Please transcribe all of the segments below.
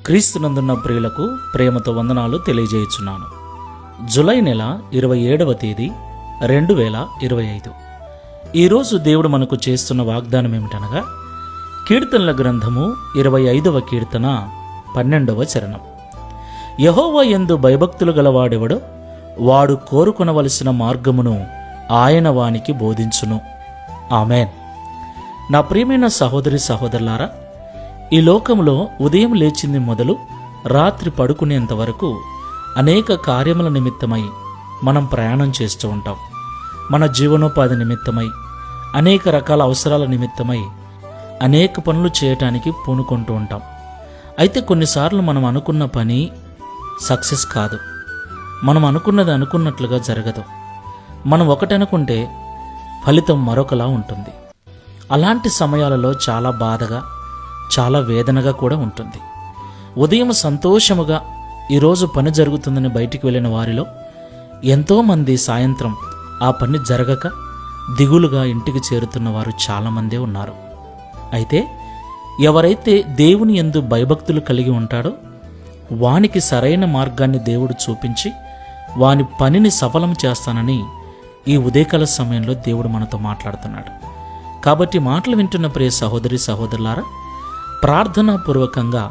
క్రీస్తునందున్న ప్రియులకు ప్రేమతో వందనాలు తెలియజేయుచున్నాను. జూలై నెల 27వ తేదీ 2025. ఈరోజు దేవుడు మనకు చేస్తున్న వాగ్దానం ఏమిటనగా, కీర్తనల గ్రంథము 25వ కీర్తన 12వ చరణం. యెహోవా యందు భయభక్తులు గలవాడెవడో వాడు కోరుకొనవలసిన మార్గమును ఆయన వానికి బోధించును. ఆమెన్. నా ప్రియమైన సహోదరి సహోదరులారా, ఈ లోకంలో ఉదయం లేచింది మొదలు రాత్రి పడుకునేంత వరకు అనేక కార్యముల నిమిత్తమై మనం ప్రయాణం చేస్తూ ఉంటాం. మన జీవనోపాధి నిమిత్తమై, అనేక రకాల అవసరాల నిమిత్తమై అనేక పనులు చేయటానికి పూనుకుంటూ ఉంటాం. అయితే కొన్నిసార్లు మనం అనుకున్న పని సక్సెస్ కాదు. మనం అనుకున్నది అనుకున్నట్లుగా జరగదు. మనం ఒకటనుకుంటే ఫలితం మరొకలా ఉంటుంది. అలాంటి సమయాలలో చాలా బాధగా, చాలా వేదనగా కూడా ఉంటుంది. ఉదయం సంతోషముగా ఈరోజు పని జరుగుతుందని బయటికి వెళ్ళిన వారిలో ఎంతోమంది సాయంత్రం ఆ పని జరగక దిగులుగా ఇంటికి చేరుతున్న వారు చాలామందే ఉన్నారు. అయితే ఎవరైతే దేవుని యందు భయభక్తులు కలిగి ఉంటాడో వానికి సరైన మార్గాన్ని దేవుడు చూపించి వాని పనిని సఫలం చేస్తానని ఈ ఉదయకాల సమయంలో దేవుడు మనతో మాట్లాడుతున్నాడు. కాబట్టి మాటలు వింటున్న ప్రియ సహోదరి సహోదరులారా, ప్రార్థనాపూర్వకంగా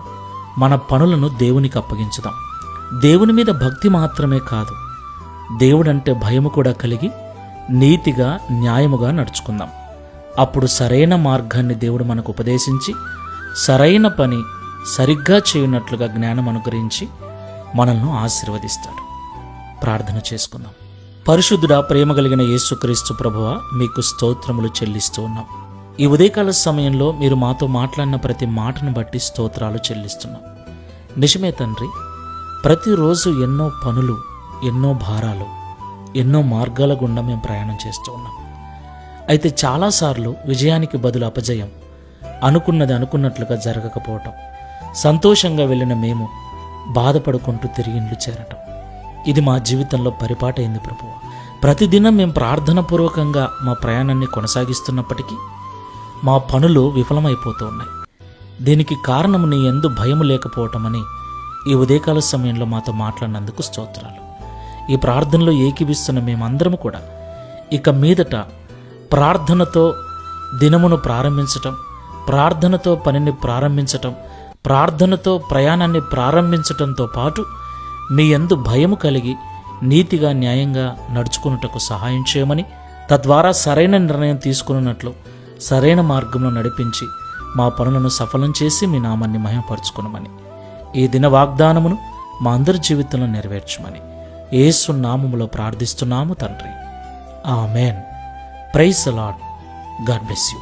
మన పనులను దేవునికి అప్పగించుదాం. దేవుని మీద భక్తి మాత్రమే కాదు, దేవుడంటే భయము కూడా కలిగి నీతిగా, న్యాయముగా నడుచుకుందాం. అప్పుడు సరైన మార్గాన్ని దేవుడు మనకు ఉపదేశించి సరైన పని సరిగ్గా చేయనట్లుగా జ్ఞానం అనుగ్రహించి మనల్ని ఆశీర్వదిస్తాడు. ప్రార్థన చేసుకుందాం. పరిశుద్ధుడా, ప్రేమ కలిగిన యేసుక్రీస్తు ప్రభువా, మీకు స్తోత్రములు చెల్లిస్తూ ఉన్నాం. ఈ ఉదయకాల సమయంలో మీరు మాతో మాట్లాడిన ప్రతి మాటను బట్టి స్తోత్రాలు చెల్లిస్తున్నాం. నిజమే తండ్రి, ప్రతిరోజు ఎన్నో పనులు, ఎన్నో భారాలు, ఎన్నో మార్గాల గుండా మేము ప్రయాణం చేస్తూ ఉన్నాం. అయితే చాలాసార్లు విజయానికి బదులు అపజయం, అనుకున్నది అనుకున్నట్లుగా జరగకపోవటం, సంతోషంగా వెళ్ళిన మేము బాధపడుకుంటూ తిరిగి ఇండ్లు చేరటం, ఇది మా జీవితంలో పరిపాటైంది ప్రభువా. ప్రతిదినం మేము ప్రార్థనాపూర్వకంగా మా ప్రయాణాన్ని కొనసాగిస్తున్నప్పటికీ మా పనులు విఫలమైపోతూ ఉన్నాయి. దీనికి కారణం నీ యందు భయము లేకపోవటమని ఈ ఉదయకాల సమయంలో మాతో మాట్లాడినందుకు స్తోత్రాలు. ఈ ప్రార్థనలో ఏకీభిస్తున్న మేమందరము కూడా ఇక మీదట ప్రార్థనతో దినమును ప్రారంభించటం, ప్రార్థనతో పనిని ప్రారంభించటం, ప్రార్థనతో ప్రయాణాన్ని ప్రారంభించటంతో పాటు మీ యందు భయము కలిగి నీతిగా, న్యాయంగా నడుచుకున్నటకు సహాయం చేయమని, తద్వారా సరైన నిర్ణయం తీసుకున్నట్లు సరైన మార్గంలో నడిపించి మా పనులను సఫలం చేసి మీ నామాన్ని మహిమపరచుకునమని, ఈ దిన వాగ్దానమును మా అందరి జీవితంలో నెరవేర్చమని యేసు నామములో ప్రార్థిస్తున్నాము తండ్రి. Amen. Praise the Lord. God bless you.